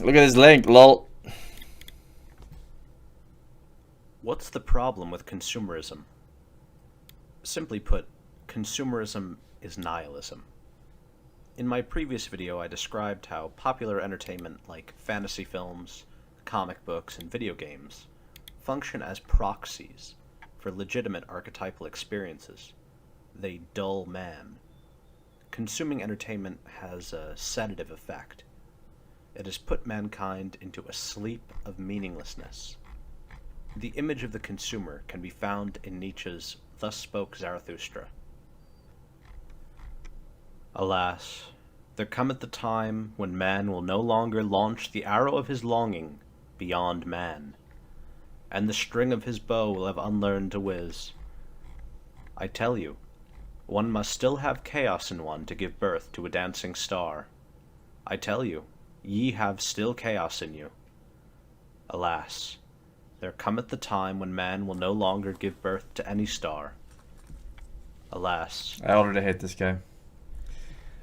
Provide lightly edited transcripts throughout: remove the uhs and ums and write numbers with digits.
Look at this link, lol. What's the problem with consumerism? Simply put, consumerism is nihilism. In my previous video, I described how popular entertainment like fantasy films, comic books, and video games function as proxies for legitimate archetypal experiences. They dull man. Consuming entertainment has a sedative effect. It has put mankind into a sleep of meaninglessness. The image of the consumer can be found in Nietzsche's Thus Spoke Zarathustra. Alas, there cometh the time when man will no longer launch the arrow of his longing beyond man, and the string of his bow will have unlearned to whiz. I tell you, one must still have chaos in one to give birth to a dancing star. I tell you, ye have still chaos in you. Alas, there cometh the time when man will no longer give birth to any star. Alas. I already hate this guy.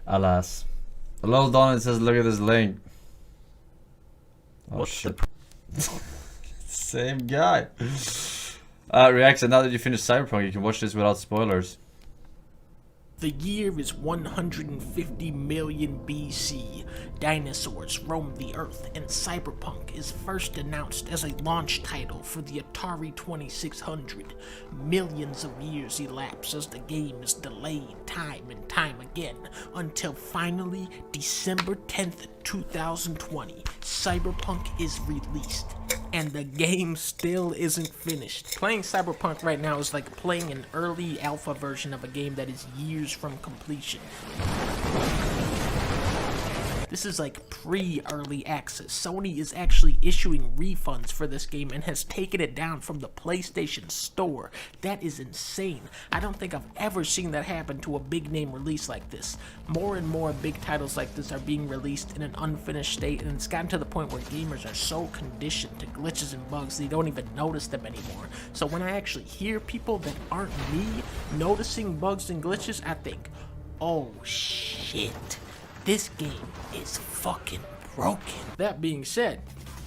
Alas. Hello, Don, it says look at this link. Oh, What's shit. Same guy. Reacts, now that you finished Cyberpunk, you can watch this without spoilers. The year is 150 million BC. Dinosaurs roam the Earth, and Cyberpunk is first announced as a launch title for the Atari 2600. Millions of years elapse as the game is delayed time and time again, until finally, December 10th, 2020, Cyberpunk is released. And the game still isn't finished. Playing Cyberpunk right now is like playing an early alpha version of a game that is years from completion. This is like pre-early access. Sony is actually issuing refunds for this game and has taken it down from the PlayStation Store. That is insane. I don't think I've ever seen that happen to a big name release like this. More and more big titles like this are being released in an unfinished state, and it's gotten to the point where gamers are so conditioned to glitches and bugs they don't even notice them anymore. So when I actually hear people that aren't me noticing bugs and glitches, I think, oh shit. This game is fucking broken. That being said,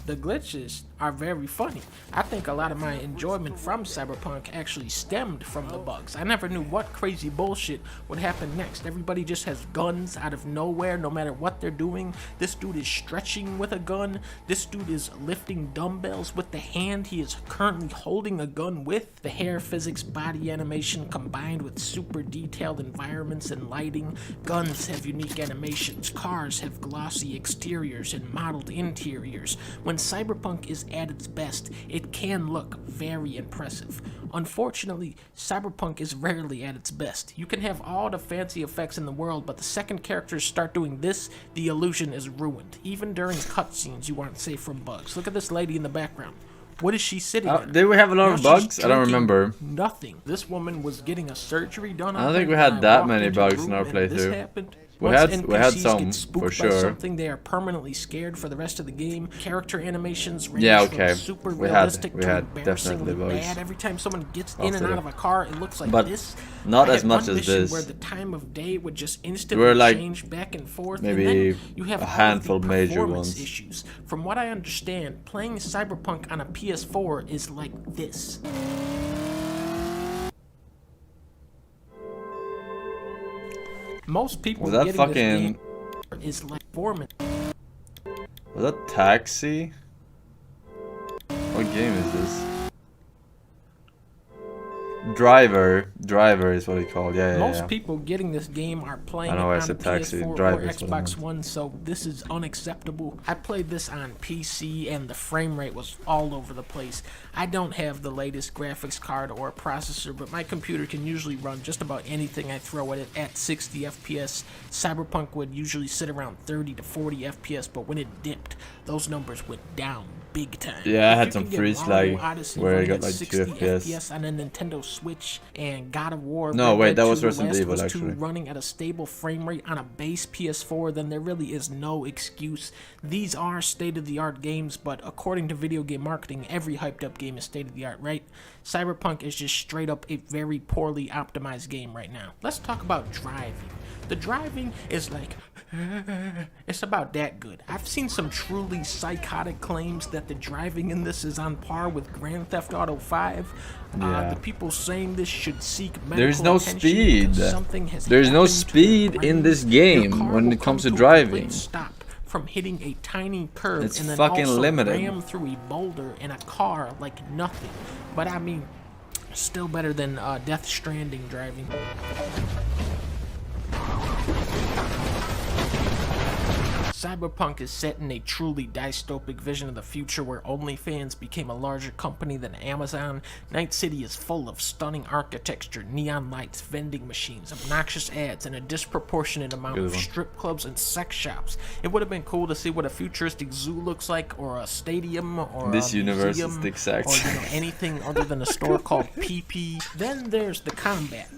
the glitches are very funny. I think a lot of my enjoyment from Cyberpunk actually stemmed from the bugs. I never knew what crazy bullshit would happen next. Everybody just has guns out of nowhere, no matter what they're doing. This dude is stretching with a gun. This dude is lifting dumbbells with the hand he is currently holding a gun with. The hair physics, body animation combined with super detailed environments and lighting. Guns have unique animations. Cars have glossy exteriors and modeled interiors. When Cyberpunk is at its best, it can look very impressive. Unfortunately, Cyberpunk is rarely at its best. You can have all the fancy effects in the world, but the second characters start doing this, the illusion is ruined. Even during cutscenes, you aren't safe from bugs. Look at this lady in the background. What is she sitting on? Did we have a lot of bugs? I don't remember. Nothing. This woman was getting a surgery done on her. I don't think we had that many bugs in our playthrough. This happened. We had some, for sure. By something, they are permanently scared for the rest of the game. Character animations range okay. from super realistic to definitely embarrassingly bugs. bad. Every time someone gets in and out of a car, it looks like but this. not as had much one as mission this. Where the time of day would just instantly like change back and forth. maybe and then you have a handful all of the major performance ones. issues. From what I understand, playing Cyberpunk on a PS4 is like this. Most people Was that getting fucking... this game is like Foreman. Was that Taxi? What game is this? Driver is what he called. Yeah. Most people getting this game are playing it on the PS4 or Xbox One, so this is unacceptable. I played this on PC and the frame rate was all over the place. I don't have the latest graphics card or processor, but my computer can usually run just about anything I throw at it at 60 FPS. Cyberpunk would usually sit around 30 to 40 FPS, but when it dipped, those numbers went down. big time. Yeah, I If had you some can get freeze Mario lag Odyssey where I running got at like 60 2 FPS. on a Nintendo Switch, and God of War No, Red wait, Dead that was 2 Resident Last of Evil, Us 2 actually. running at a stable frame rate on a base PS4, then there really is no excuse. These are state-of-the-art games, but according to video game marketing, every hyped-up game is state-of-the-art, right? Cyberpunk is just straight up a very poorly optimized game right now. Let's talk about driving. The driving is like, it's about that good. I've seen some truly psychotic claims that the driving in this is on par with Grand Theft Auto 5. Yeah. The people saying this should seek medical There's no attention speed. because something has There's no happened to speed their in this brains. game Their car when will it comes come to a driving. complete stop from hitting a tiny curve It's and then fucking also limited. ram through a boulder in a car like nothing. But I mean, still better than Death Stranding driving. Cyberpunk is set in a truly dystopic vision of the future where OnlyFans became a larger company than Amazon. Night City is full of stunning architecture, neon lights, vending machines, obnoxious ads, and a disproportionate amount of strip clubs and sex shops. It would have been cool to see what a futuristic zoo looks like, or a stadium, or This a universe museum, is the exact or anything other than a store called PP. Then there's the combat.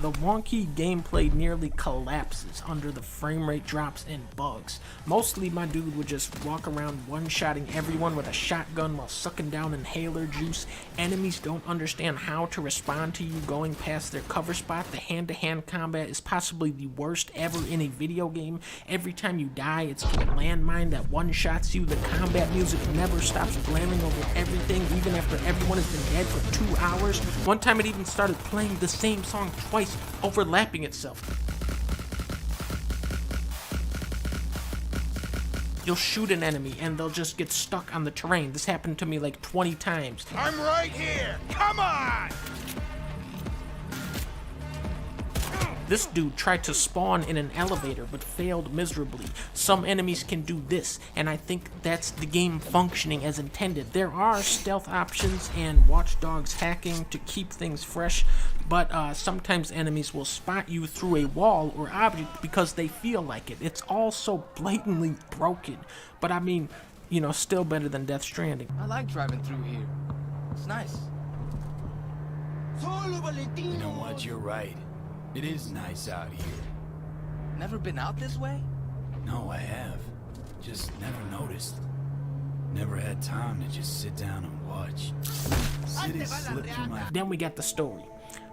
The wonky gameplay nearly collapses under the frame rate drops and bugs. Mostly my dude would just walk around one-shotting everyone with a shotgun while sucking down inhaler juice. Enemies don't understand how to respond to you going past their cover spot. The hand-to-hand combat is possibly the worst ever in a video game. Every time you die, it's to a landmine that one-shots you. The combat music never stops blaring over everything, even after everyone has been dead for 2 hours. One time it even started playing the same song twice, overlapping itself. You'll shoot an enemy and they'll just get stuck on the terrain. This happened to me like 20 times. I'm right here. Come on! This dude tried to spawn in an elevator but failed miserably. Some enemies can do this, and I think that's the game functioning as intended. There are stealth options and watchdogs hacking to keep things fresh, but sometimes enemies will spot you through a wall or object because they feel like it. It's all so blatantly broken, but I mean, you know, still better than Death Stranding. I like driving through here. It's nice. You know what? You're right. It is nice out here. Never been out this way? No, I have. Just never noticed. Never had time to just sit down and watch. City slipped through my... Then we got the story,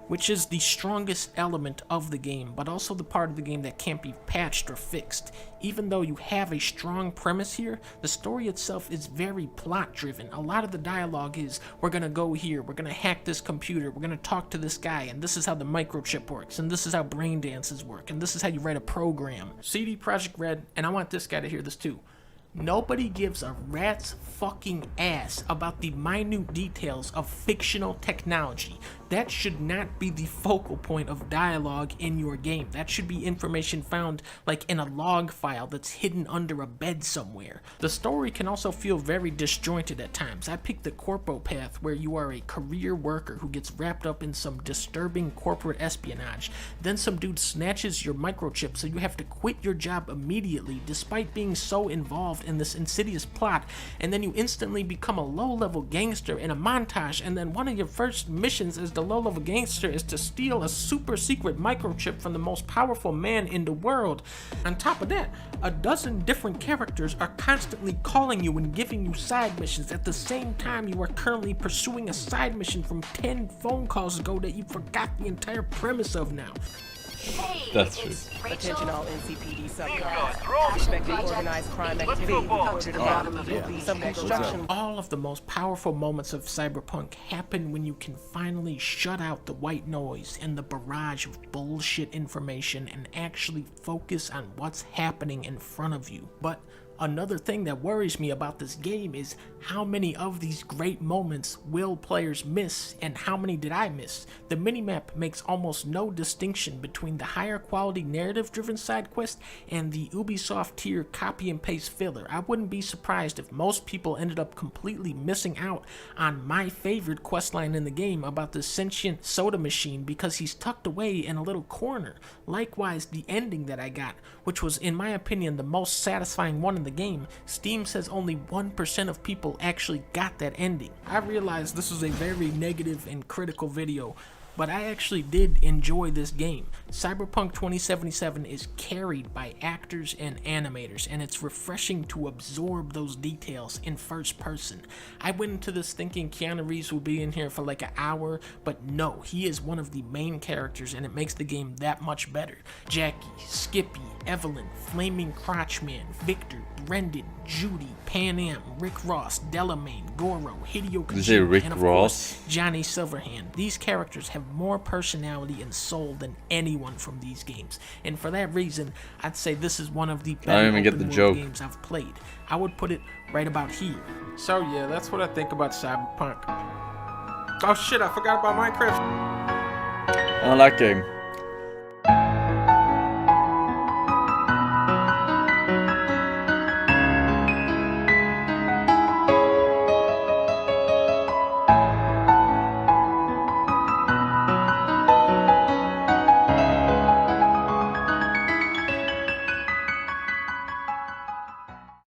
which is the strongest element of the game, but also the part of the game that can't be patched or fixed. Even though you have a strong premise here, the story itself is very plot-driven. A lot of the dialogue is, we're gonna go here, we're gonna hack this computer, we're gonna talk to this guy, and this is how the microchip works, and this is how brain dances work, and this is how you write a program. CD Projekt Red, and I want this guy to hear this too. Nobody gives a rat's fucking ass about the minute details of fictional technology. That should not be the focal point of dialogue in your game. That should be information found like in a log file that's hidden under a bed somewhere. The story can also feel very disjointed at times. I picked the corpo path where you are a career worker who gets wrapped up in some disturbing corporate espionage. Then some dude snatches your microchip, so you have to quit your job immediately despite being so involved in this insidious plot, and then you instantly become a low-level gangster in a montage, and then one of your first missions as the low-level gangster is to steal a super secret microchip from the most powerful man in the world. On top of that, a dozen different characters are constantly calling you and giving you side missions at the same time you are currently pursuing a side mission from 10 phone calls ago that you forgot the entire premise of now. Hey, That's true. it's Rachel. Attention all NCPD subcars. Suspected organized crime activity reported about some construction. All of the most powerful moments of Cyberpunk happen when you can finally shut out the white noise and the barrage of bullshit information and actually focus on what's happening in front of you. But Another thing that worries me about this game is how many of these great moments will players miss, and how many did I miss? The minimap makes almost no distinction between the higher quality narrative driven side quest and the Ubisoft tier copy and paste filler. I wouldn't be surprised if most people ended up completely missing out on my favorite questline in the game about the sentient soda machine because he's tucked away in a little corner. Likewise, the ending that I got, which was in my opinion the most satisfying one in the game, Steam says only 1% of people actually got that ending. I realize this is a very negative and critical video, but I actually did enjoy this game. Cyberpunk 2077 is carried by actors and animators, and it's refreshing to absorb those details in first person. I went into this thinking Keanu Reeves would be in here for like an hour, but no, he is one of the main characters, and it makes the game that much better. Jackie, Skippy, Evelyn, Flaming Crotchman, Victor, Brendan, Judy, Pan Am, Rick Ross, Delamain, Goro, Hideo Kojima, and of course, Johnny Silverhand. These characters have more personality and soul than anyone from these games, and for that reason, I'd say this is one of the better open world games I've played. I would put it right about here. So yeah, that's what I think about Cyberpunk. Oh shit, I forgot about Minecraft. I like that game.